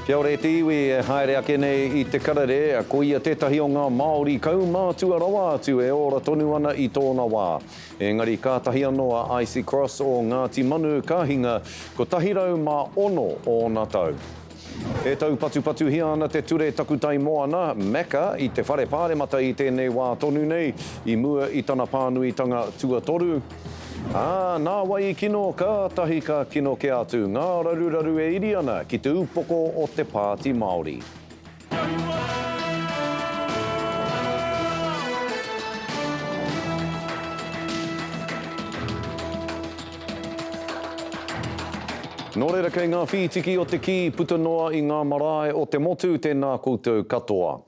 Kia ora e te iwi e haere ake nei I te karare, ko ia tētahi o ngā Māori kaumātua rawa atu e ora tonu ana I tōna wā. Engari kātahi anō a Icy Cross o Ngāti Manu Kāhinga, ko tahirau mā ono o nā tau. E tau patu hia ana te ture takutai moana, Meka, I te whare pāremata I tēnei wā tonu nei, I mua I tana pānuitanga tuatoru. Nā wai kino kātahi ka kino ke atu, ngā raruraru e iri ana ki te upoko o te pāti Māori. Nō reira kei ngā whitiki o te ki, puta noa I ngā marae o te motu, tēnā koutou katoa.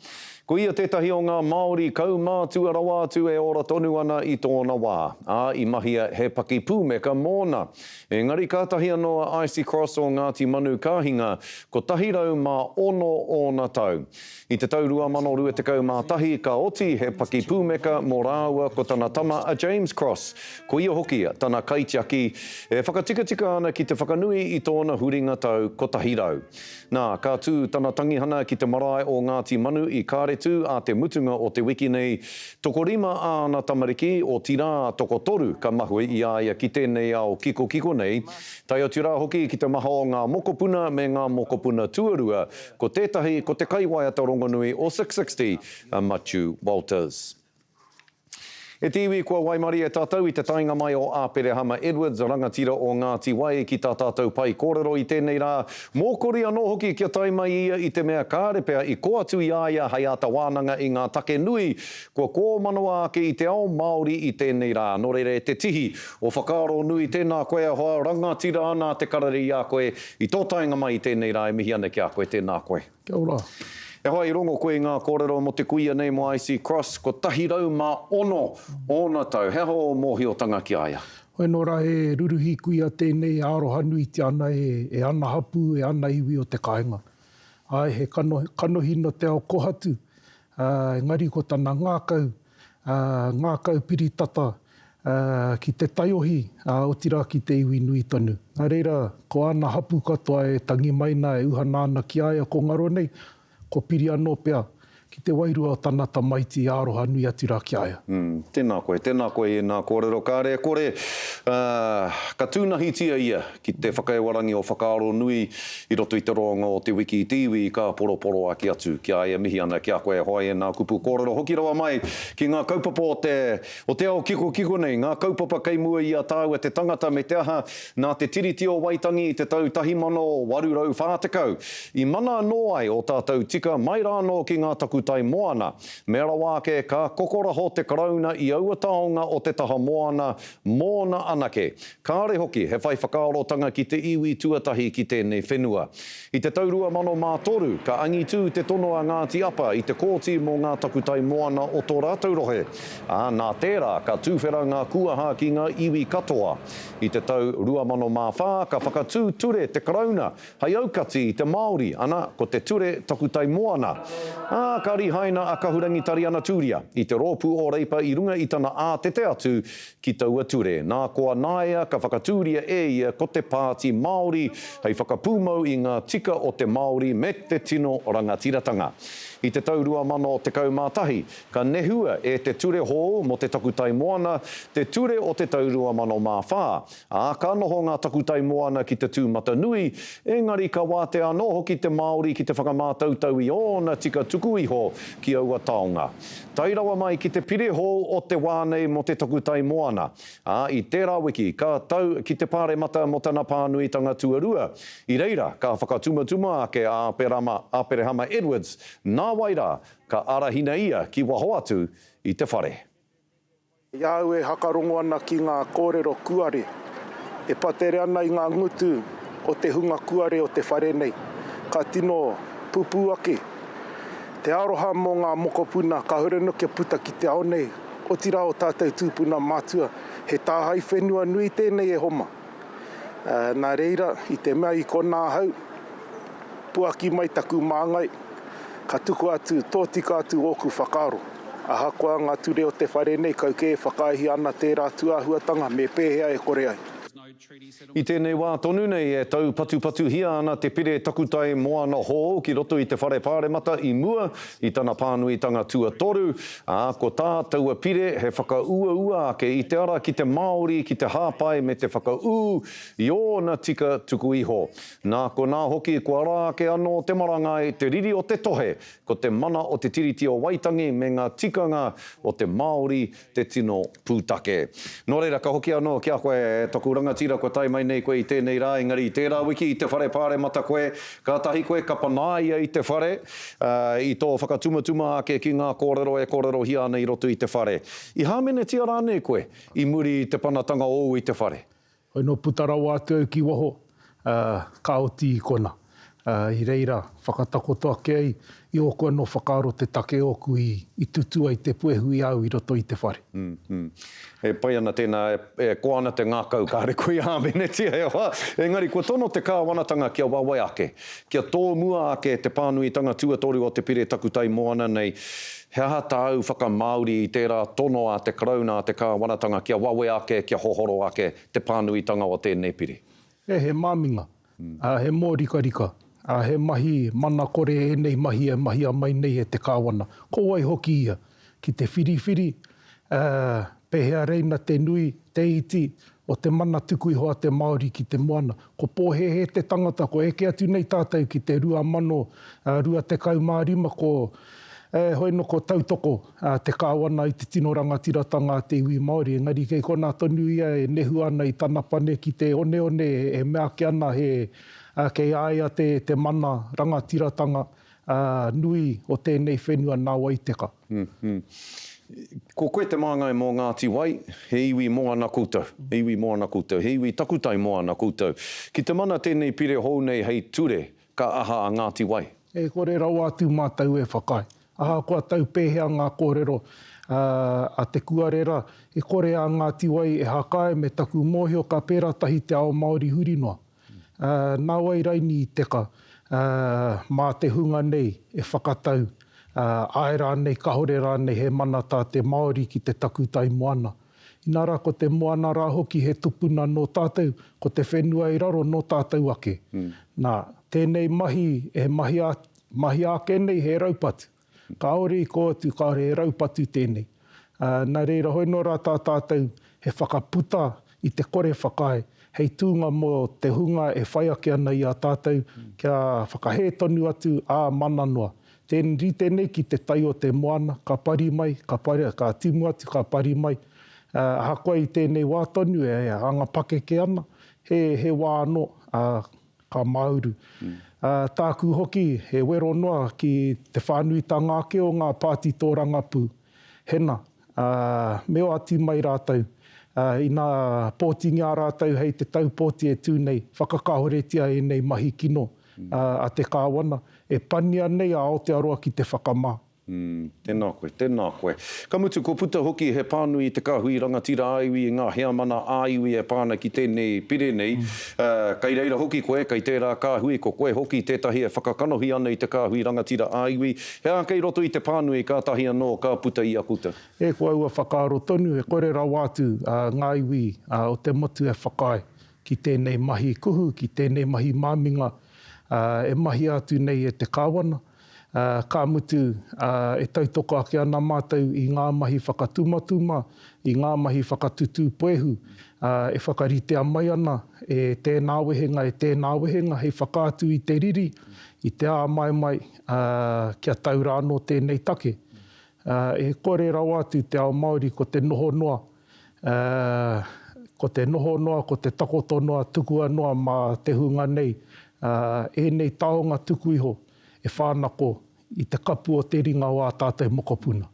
Ko ia tētahi o ngā Māori kaumātua rawa atu e ora tonu ana I tōna wā. I mahia he paki pūmeka mōna. Engari kātahi anō a Icy Cross o Ngāti Manu Kāhinga, ko tahirau mā ono o nā tau. I te tau 2021 ka oti he paki pūmeka mō rāua ko tana tama a James Cross. Ko ia hoki tana kaitiaki e whakatika ana ki te whakanui I tōna huringa tau ko tahirau. Nā, ka tū tana tangihana ki te marae o Ngāti Manu I kāretu a te mutunga o te wiki nei, tokorima ana tamariki o tirā toko toru ka mahue I aia ki tēnei ao kiko nei, tai o tirā hoki ki te maha o ngā mokopuna me ngā mokopuna tuarua, ko tētahi ko te kaiwaiata rongonui o 660 a Matiu Walters. E te iwi kua Waimari e tātou I te tainga mai o Āperehama Edwards, rangatira o Ngāti Wai ki tā tātou pai kōrero I tēnei rā. Mōkori anō hoki kia tai mai ia I te mea kārepea I ko atu I aia hei ata wānanga I ngā take nui, kua kōmanoa ake I te ao Māori I tēnei rā. Nō reira e te tihi o whakaaro nui tēnā koe a hoa rangatira ana te karari I a koe I tō tainga mai I tēnei rā e mihi ana ki a koe tēnā koe. Kia ora. E hoi rongo koe ngā kōrero mo te kuia nei mo Icy Cross, ko tahirau mā ono o nā tau. He ho mōhiotanga ki aia? Hoi nō rā e ruruhi kuia tēnei āroha nui te ana e ana hapu, e ana iwi o te kāinga. Ai, he kanohino te ao kohatu, engari ko tana ngākau piritata ki te taiohi o tira ki te iwi nui tonu. Nā reira, ko ana hapu katoa e tangi maina e uhana ana ki aia ko ngaro nei, ko piri anō pea ki te wairua o tana tamaiti āroha nui atu rā ki aia. Tēnā koe I nā kōrero kāre. Kore, ka tūnahitia ia ki te whakaewarangi o whakaaro nui I roto I te roanga o te wiki I te iwi I ka poroporo aki atu ki aia mihi ana ki a koe hoi e nā kupu kōrero. Hoki rawa mai ki ngā kaupapa o te ao kiko nei, ngā kaupapa kei mua I a tāu e te tangata me te aha nā te tiriti o Waitangi I te tau 1840. I mana anō ai o tātou tika mai rāno ki ngā takutai moana. Mera wāke ka kokoraho te karauna I aua taonga o te taha moana mōna anake. Kāre hoki he whai whakaarotanga ki te iwi tuatahi ki tēnei whenua. I te tau 2003 ka angitu te tono a Ngāti Apa I te kōti mō ngā takutai moana o tō rātou rohe. Nā tērā ka tūwhera ngā kuaha ki ngā iwi katoa. I te tau 2004 ka whakatū ture te karauna hei aukati I te Māori ana ko te ture takutai moana. Ka rihaina a kahurangi tari ana tūria I te rōpū o reipa I runga I tana ātete atu ki taua ture. Nā koa nāia ka whakatūria ia ko te pāti Māori hei whakapūmau I ngā tika o te Māori me te tino rangatiratanga. I te tau 2011, ka nehua e te ture hō mo te takutai moana, te ture o te tau 2004. Ka noho ngā takutai moana ki te tūmata nui, engari ka wāte anō hoki te Māori ki te whakamātautau I ōna tika tuku iho ki aua taonga. Tairawa mai ki te pire hō o te wānei mo te takutai moana. I tērā wiki, ka tau ki te pāremata mo tana pānuitanga tuarua. I reira, ka whakatumatuma ake a Āperehama Edwards, nā waira ka arahina ia ki waho atu I te whare. Iau e hakarongo ana ki ngā kōrero kuare. E patere ana I ngā ngutu o te hunga kuare o te whare nei. Ka tino pupu ake. Te aroha mō ngā mokopuna ka hurenuke puta ki te ao nei. O tira o tātou tūpuna mātua. He tāhai whenua nui tēnei e homa. Nā reira, I te mea I ko nā hau. Puaki mai taku māngai. Ka tuku atu, tōtika atu oku whakaaro. Aha koa ngā ture o te whare nei, kau ke whakaihi ana tērā tuahuatanga me pēhea e kore ai. I tēnei wā tonu nei e tau patu hia ana te pire takutai moana hō ki roto i te whare pāremata i mua i tana pānuitanga tuatoru. Ko tātou a pire he whakaua ake i te ara ki te Māori, ki te hāpai me te whakau i ōna tika tuku iho. Nā ko nā hoki kua rā ake anō te maranga e te riri o te tohe, ko te mana o te tiriti o Waitangi me ngā tikanga o te Māori te tino pūtake. Nō reira ka hoki anō kia koe toku rangatira ko tai mai nei koe i tēnei rā, engari i tērā wiki i te whare pāremata koe, ka tahi koe ka panaia i te whare, i tō whakatumatuma ake ki ngā kōrero e kōrero hia ana i roto i te whare. I hāmene tia rānei koe, i muri i te panatanga o i te whare? Hoi no putarau atu au ki waho, ka oti i kona. I reira, whakatakoto ake ai, i oko anō whakaaro te take oku i tutua i te puehui au i roto i te whare. E pai ana tēnā, e koana te ngākau kāre koe i hāmene tia e wā. Engari, kua tono te kāwanatanga kia wawai ake, kia tō mua ake te pānuitanga tuatoru o te pire takutai moana nei, he aha tāu whakamāori i tērā tono a te karauna a te kāwanatanga kia wawai ake, kia hohoro ake te pānuitanga o tēnei pire? He māminga, he mō rika. He mahi mana kore e nei mahi a mai nei e te kāwana. Ko wai hoki ia, ki te whiriwhiri, pehea reina te nui, te iti, o te mana tuku iho a te Māori ki te moana. Ko pōhehe te tangata, ko eke atu nei tātou ki te 2,250, ko hoi no ko tautoko te kāwana i te tino rangatiratanga te iwi Māori. Engari kei kona tonu ia e nehu ana i tana pane ki te one e mea ke ana kei aia te mana rangatiratanga nui o tēnei whenua nā Waiteka. Ko koe te māngai mō Ngāti Wai, he iwi moana koutou, he iwi takutai moana koutou. Ki te mana tēnei pire hou nei hei ture, ka aha a Ngāti Wai? E kore rau atu mātau e whakai. Aha kua tau pēhea ngā kōrero a te kuarera, e kore a Ngāti Wai e hakae me taku mōhio ka pēra tahi te ao Māori hurinoa. Nā wai raini i teka, mā te hunga nei e whakatau, aera nei, kahore rā nei he mana tā te Māori ki te takutai moana. Inara ko te moana rā hoki he tupuna no tātou, ko te whenua i raro no tātou ake. Nā, tēnei mahi, e mahi ake nei he raupatu. Ka ore i ko atu, ka ore he raupatu tēnei. Nā reira, hoi no rā tātou he whakaputa i te kore whakae. Hei tūnga mō te hunga e whai ake ana i a tātou kia whakahe tonu atu a mananoa. Tēnei ki te tai o te moana, ka pari mai, ka timu atu, ka pari mai. Hakoa i tēnei wā tonu e anga pakeke ana, he wā anō ka mauru. Tāku hoki, he wero noa ki te whānuitanga ake o ngā pāti tō rangapu. Hena, meo atu mai rātou. I nā pōtinga rātou hei te tau pōti e tūnei, whakakahoretia e nei mahi kino a te kāwana, e pania nei a Aotearoa ki te whakamā. Tēnā koe. Ka mutu, ko puta hoki he pānui i te kāhui rangatira aiwi i ngā hea mana aiwi e pāna ki tēnei pire nei. Kai reira hoki koe, kai tērā kāhui, ko koe hoki tētahi e whakakanohi ana i te kāhui rangatira aiwi. Hea kei roto i te pānui ka tahi anō ka puta i a kuta. E koe ua whakaaro tonu, e kore rau atu ngā iwi o te motu e whakae ki tēnei mahi kuhu, ki tēnei mahi māminga, e mahi atu nei e te kāwana. Ka mutu e tautoko ake ana mātou i ngā mahi whakatumatuma, i ngā mahi whakatutu poehu, e whakaritea mai ana e tēnā wehenga, hei whakaatu i te riri, i te ā mai, kia taura anō tēnei take. E kore rau atu te ao Māori ko te noho noa, ko te takoto noa, tuku noa mā te hunga nei, e nei taonga tuku iho. E whānako i te kapu o te ringa o a tātou mokopuna.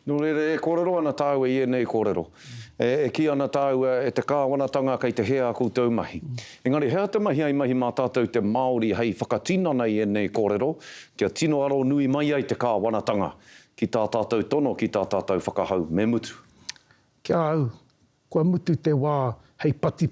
Nō reira, e kōrero ana tāua i nei kōrero. E ki ana tāua e te kāwanatanga kei te hea koutou mahi. Engari, hea te mahi ai mahi mā tātou te Māori hei whakatinana i nei kōrero, kia tino aro nui mai ai te kāwanatanga ki tā tātou tono, ki tā tātou whakahau. Me mutu? Kia au, kua mutu te wā hei pati,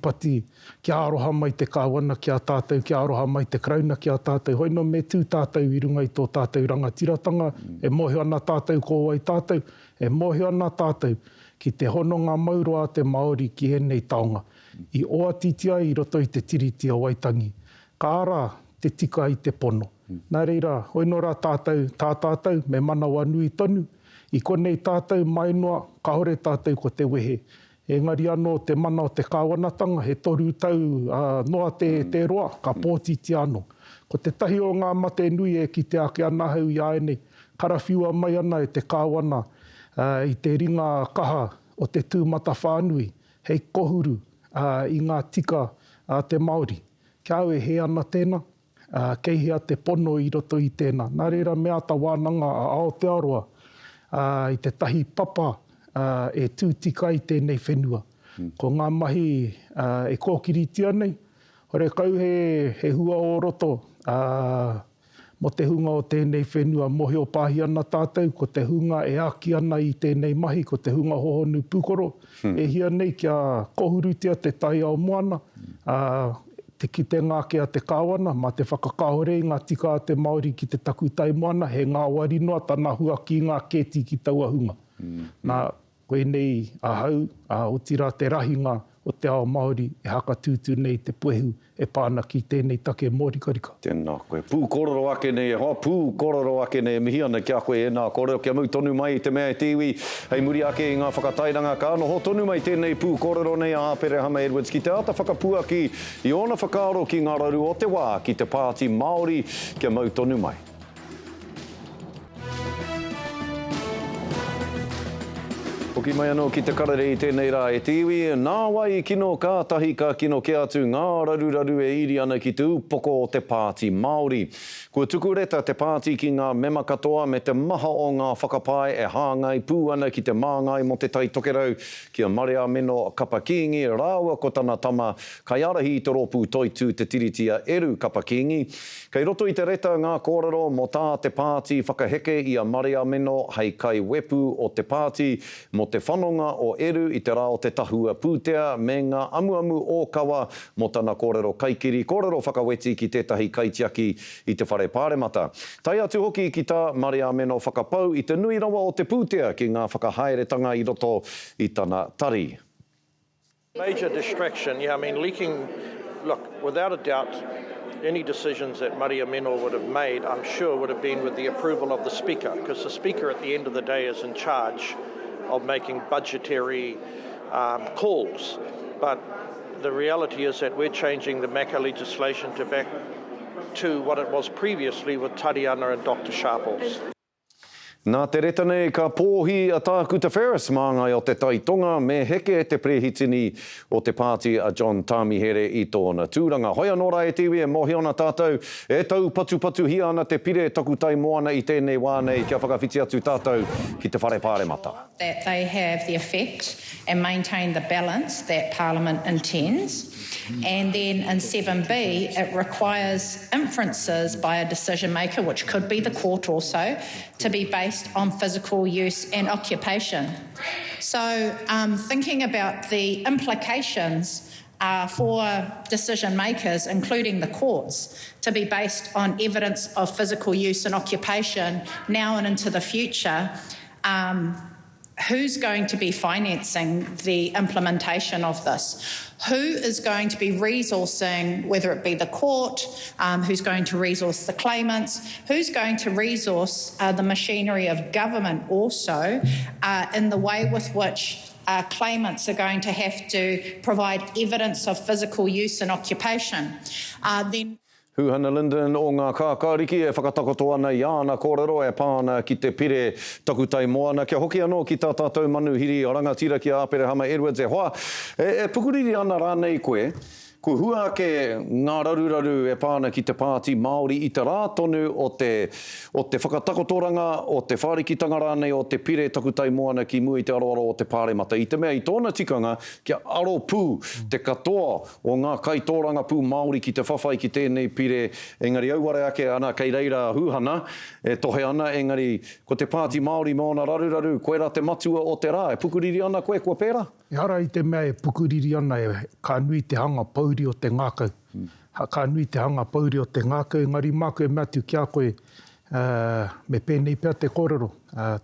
kia aroha mai te kāwana ki a tātou, kia aroha mai te krauna ki a tātou. Hoi no me tū tātou i runga i tō tātou rangatiratanga, e mohi ana tātou ko ai tātou, e mohi ana tātou ki te hononga mauro a te Māori ki henei taonga. i oa titia i roto i te tiriti o Waitangi. Ka ara te tika i te pono. Nā reira, hoi no rā tātātou, me mana wanui tonu, i konei tātou mai noa, ka hore tātou ko te wehe. Engari anō te mana o te kāwanatanga, he toru tau noa te roa, ka pōtiti anō. Ko te tahi o ngā mate nui e ki te ake ana hau i aenei, karawhiua mai ana e te kāwana i te ringa kaha o te tūmata whānui, hei kohuru i ngā tika te Māori. Kia au e he ana tēnā, kei hea te pono i roto i tēnā. Nā reira mea ta wānanga a Aotearoa i te tahi papa e tūtika i tēnei whenua. Ko ngā mahi e kōkiritia nei, hore kau he hua o roto mo te hunga o tēnei whenua mohi o pāhi ana tātou, ko te hunga e aki ana i tēnei mahi, ko te hunga hohonu pūkoro. E hia nei kia kohurutia te tai ao moana, te ki te ngāke a te kāwana, ma te whakakahore i ngā tika a te Māori ki te takutai moana, he ngā warinoa tana hua ki ngā kēti ki taua hunga. Nā koe nei ahau, o tira te rahinga o te ao Māori e haka tūtū nei te puehu e pāna ki tēnei take mōrikarika. Tēnā koe. Pū kororo ake nei, pū kororo ake nei, mihi ana kia koe e nā kororo, kia mau tonu mai te mea e tiwi, hei muri ake i ngā whakatairanga ka ano, ho tonu mai tēnei pū kororo nei a Apere Hama Edwards, ki te ata whakapuaki i ona whakaaro ki ngā raru o te wā, ki te pāti Māori, kia mau tonu mai. Hoki mai anō ki te karere i tēnei rā e tiwi, nā wai kino kātahi ka kino ke atu ngā raru e iri ana ki te upoko o te pāti Māori. Kua tukureta te pāti ki ngā mema katoa me te maha o ngā whakapai e hāngai pū ana ki te māngai mo te tai tokerau kia Maria Meno Kapakingi, rāua ko tana tama kai arahi i te rōpū toitu te tiritia eru Kapakingi. Kei roto i te reta ngā kōrero mo tā te pāti whakaheke i a Maria Meno hei kai wepu o te pāti mo te whanonga o eru i te rā o te tahua pūtea me ngā amuamu o kawa mo tana kōrero kaikiri, kōrero whakaweti ki tētahi kaitiaki i te whare pāremata. Tai atu hoki ki tā Maria Meno whakapau i te nui rawa o te pūtea ki ngā whakahaeretanga i roto i tana tari. Major distraction, yeah, I mean, leaking, look, without a doubt, any decisions that Maria Meno would have made, I'm sure would have been with the approval of the Speaker, because the Speaker at the end of the day is in charge of making budgetary calls. But the reality is that we're changing the MACA legislation back to what it was previously with Tariana and Dr. Sharples. Nā te reta nei ka pōhi a Tākuta Ferris māngai o te taitonga me heke te prehitini o te pāti a John Tamihere i tōna tūranga. Hoi anō rā e tiwi e mohi ona tātou e tau patu hi ana te pire takutai moana i tēnei wānei kia whakawhiti atu tātou ki te whare pāremata. That they have the effect and maintain the balance that Parliament intends. And then in 7B, it requires inferences by a decision maker, which could be the court also, to be based on physical use and occupation. So thinking about the implications for decision makers, including the courts, to be based on evidence of physical use and occupation now and into the future, who's going to be financing the implementation of this? Who is going to be resourcing, whether it be the court, who's going to resource the claimants, who's going to resource the machinery of government also in the way with which claimants are going to have to provide evidence of physical use and occupation. Then Hannah Linden o ngā kākāriki e whakatakoto ana i ana kōrero e pāna ki te pire takutai moana. Kia hoki anō ki tā tātou manuhiri o rangatira ki a Apere Hama Edwards e hoa. E pukuriri ana rānei koe, ko hua ke ngā raru e pāna ki te pāti Māori i te rātonu o te whakatakotoranga, o te whārikitanga rānei, o te pire takutai moana ki mui te aroaro o te pāremata. I te mea i tōna tikanga kia aro pū te katoa o ngā kaitōranga pū Māori ki te whawhai ki tēnei pire. Engari auare ake ana kei reira huhana, e tohe ana engari ko te pāti Māori mōna raru, koe rā te matua o te rā. E pukuriri ana koe kua pēra? E ara i te mea e pukuriri ana e ka nui te hanga pauri o te ngākau. Ka nui te hanga pauri o te ngākau. Ngari mākau e mea tu kia koe me pēnei pēr te kōrero.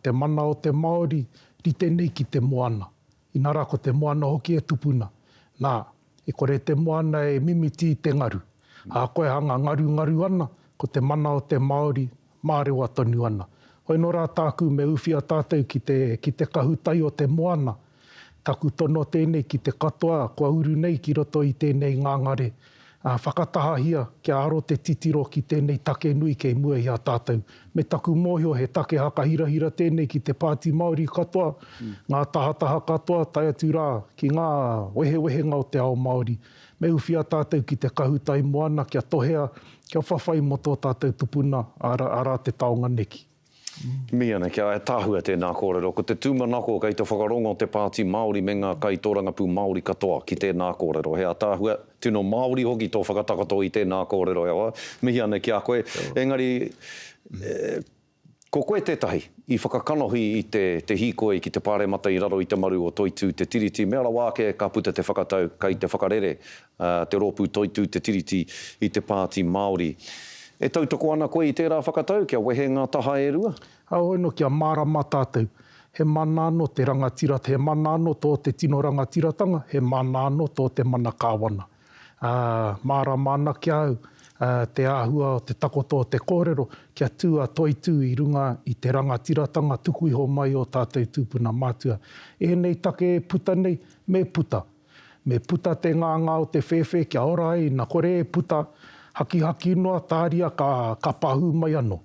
Te mana o te Māori, rite nei ki te moana. I nara ko te moana hoki e tupuna. Nā, I kore te moana e mimiti te ngaru. A koe hanga ngaru ana, ko te mana o te Māori, mārewa tonu ana. Hoi no rā tāku me uwhia tātou ki te kahutai o te moana. Taku tono tēnei ki te katoa, kua uru nei ki roto i tēnei ngāngare. Whakatahahia kia aro te titiro ki tēnei take nui kei mua i a tātou. Me taku mōhio he take haka hirahira tēnei ki te Pāti Māori katoa, ngā tahataha katoa, tai atu rā ki ngā wehewehenga o te ao Māori. Me uwhia tātou ki te kahutai moana, kia tohea, kia whawhai moto tātou tupuna, ara te taonga neki. Miana, kia e tāhua tēnā kōrero. Ko te tūmanako kei te whakarongo te Pāti Māori me ngā kaitōrangapū Māori katoa ki tēnā kōrero. Hea tāhua, tino Māori hoki tō whakatakato i tēnā kōrero. Mihi ane ki a koe. Engari, ko koe tētahi i whakakanohi i te hīkoi ki te pāremata i raro i te maru o toitū te tiriti. Me ala wāke ka puta te whakatau kei te whakarere, te rōpū toitū te tiriti i te Pāti Māori. E tautoko ana koe i tērā whakatau, kia wehe ngā taha e rua? Hoi no kia mārama tātou. He mana anō te rangatira, he mana anō tō te tino rangatiratanga, he mana anō tō te mana kāwana. Mārama ana kia au, te āhua o te takoto o te kōrero, kia tua toitū i runga i te rangatiratanga tuku iho mai o tātou tūpuna mātua. E nei take e puta nei, me puta. Me puta te nganga o te whewhe, kia ora ai, na kore e puta, haki noa tāria ka pahu mai anō.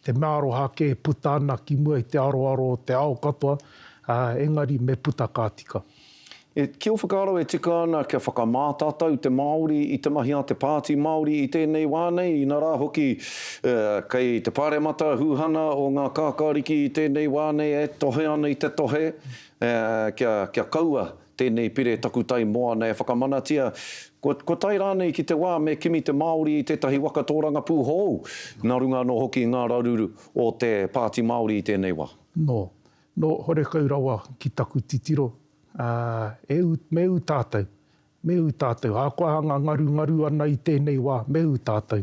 Te mearo hake puta ana ki mua i te aroaro o te ao katoa, engari me puta ka tika. Ki o whakaaro e tika ana kia whakamātātau te Māori i te mahi a te Pāti Māori i tēnei wānei, i nā rā hoki kei te pāremata hūhana o ngā kākāriki i tēnei wānei e tohe ana i te tohe, kia kaua tēnei pire takutai moana e whakamanatia. Ko tai rānei ki te wā me kimi te Māori i tētahi waka tōranga pū hou, nā runga no hoki ngā raruru o te Pāti Māori i tēnei wā. No, hore kaurawa ki taku titiro, me u tātou, hākoa hanga ngaru ana i tēnei wā, me u tātou.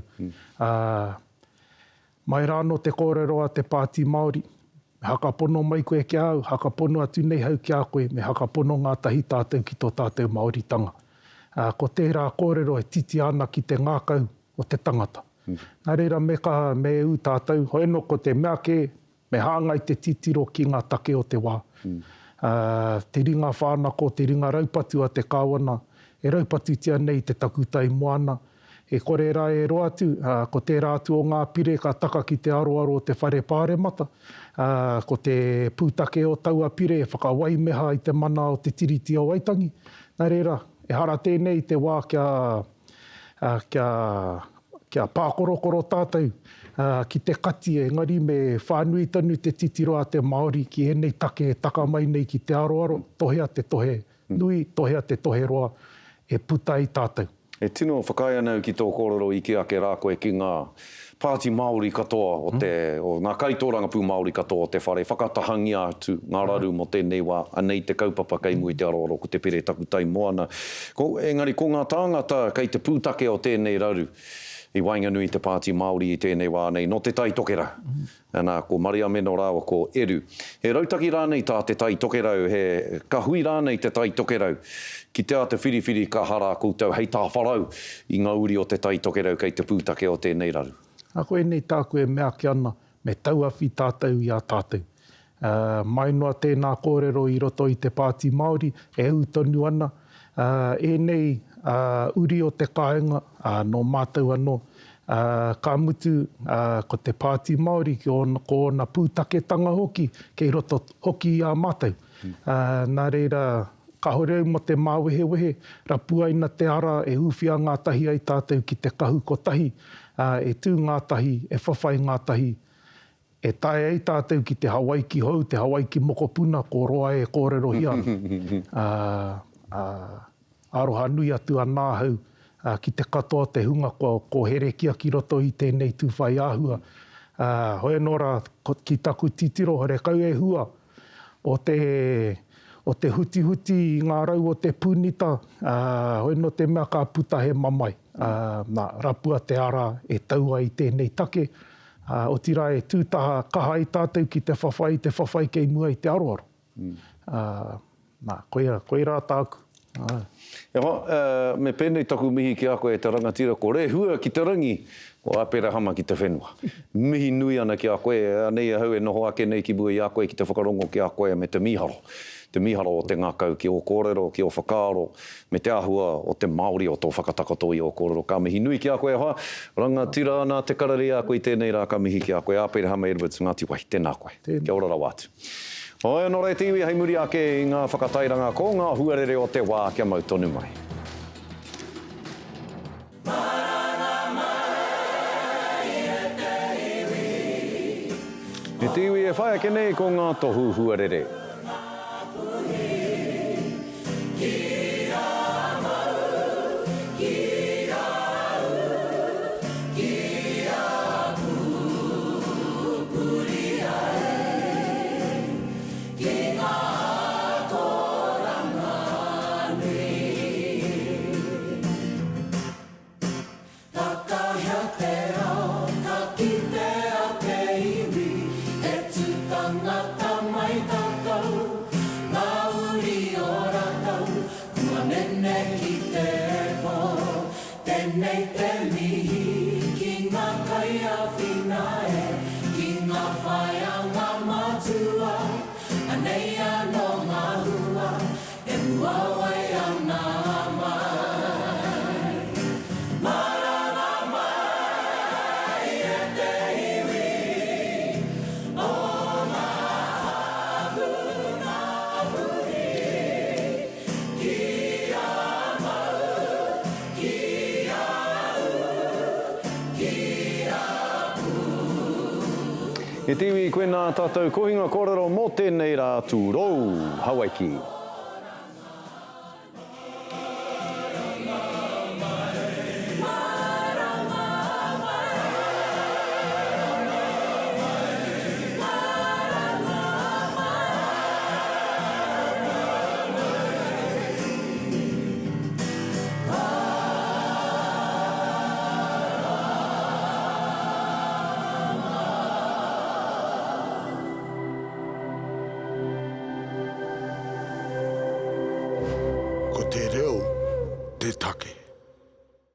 Mai rāno te kōrero a te Pāti Māori, me hakapono mai koe kia au, hakapono atu nei hau kia koe, me hakapono ngā tahi tātou ki tō tātou Māoritanga. Ko tērā kōrero e titi ana ki te ngākau o te tangata. Nā reira me u tātou, hoi no ko te mea ke, me hāngai te titiro ki ngā take o te wā. Te ringa whānako, te ringa raupatu a te kāwana, e raupatu tia nei te takutai moana. E kore rā e roa atu, ko tērā atu o ngā pire ka taka ki te aroaro o te whare pāremata. Ko te pūtake o taua pire e whakawai meha i te mana o te tiriti o Waitangi. Nā reira, e hara tēnei te wā kia pākorokoro tātou ki te kati, engari me whānui tanu te titiro a te Māori ki enei take e taka mai nei ki te aroaro, tohea te tohe nui, tohea te tohe roa, e puta i tātou. E tino whakaia nau ki tō kōrero i ki ake rā koe ki ngā Pāti Māori katoa o ngā kaitōrangapū Māori katoa o te whare, whakatahangi atu ngā raru mo tēnei wā, anei te kaupapa kei mui te aroaro ko te pere takutai moana. Engari, ko ngā tāngata kei te pūtake o tēnei raru, i Wainganui te Pāti Māori i tēnei wā nei, no te tai tokera. Nā, ko Maria Meno rāua ko Eru. He rautaki rānei tā te tai tokerau, he kahui rānei te tai tokerau. Ki te a te whiriwhiri ka hara koutou, hei tā wharau i ngā uri o te tai tokerau kei te pūtake o tēnei raru. Ako e nei tāku e mea ki ana, me tauawhi tātou i a tātou. Mai noa tēnā kōrero i roto i te Pāti Māori, e au tonu ana. E nei uri o te kāinga, no mātou anō, ka mutu ko te Pāti Māori ko ona pūtaketanga hoki, kei roto hoki i a mātou. Nā reira, ka horeu mo te māwehewehe, rapuaina te ara e uwhia ngā tahi ai tātou ki te kahu ko tahi, e tū ngā tahi, e whawhai ngā tahi, e tae ai tātou ki te Hawaiki hou, te Hawaiki mokopuna, ko roa e kōrero hia. Aroha nui atu anā hau, ki te katoa te hunga ko herekia ki roto i tēnei tūwhai āhua. Hoi nora ki taku titiro, hore kau e hua, o te huti i ngā rau o te pūnita, hoi no te mea ka puta he mamai. Nā rapua te ara e taua i tēnei take, o tira e tūtaha kaha i tātou ki te whawhai kei mua i te aroaro. Nā, koe rā tāku. E hoa, me pēnei taku mihi ki a koe te rangatira ko re hua ki te rangi o apera hama ki te whenua. Mihi nui ana ki a koe, nei hau e noho ake nei ki bua i a koe ki te whakarongo ki a koe me te miharo. Te miharo o te ngakau ki o kōrero, ki o whakaaro, me te ahua o te Māori o tō whakatakato i o kōrero. Ka mihi nui ki a koe hoa, rangatira ana te karari a koe tēnei rā ka mihi ki a koe, apera hama Edwards, Ngāti Wai, tēnā koe. Kia ora rawatu. Oi, nō rei tiwi, hei muri ake i ngā whakatairanga ko ngā huarere o te wā kia mau tonu mai. He tiwi e whai ake nei ko ngā tohu huarere. He tiwi koe nā tātou kohinga kōrero mō tēnei rā tūrou, Hawaiki. Ko te reo, te take.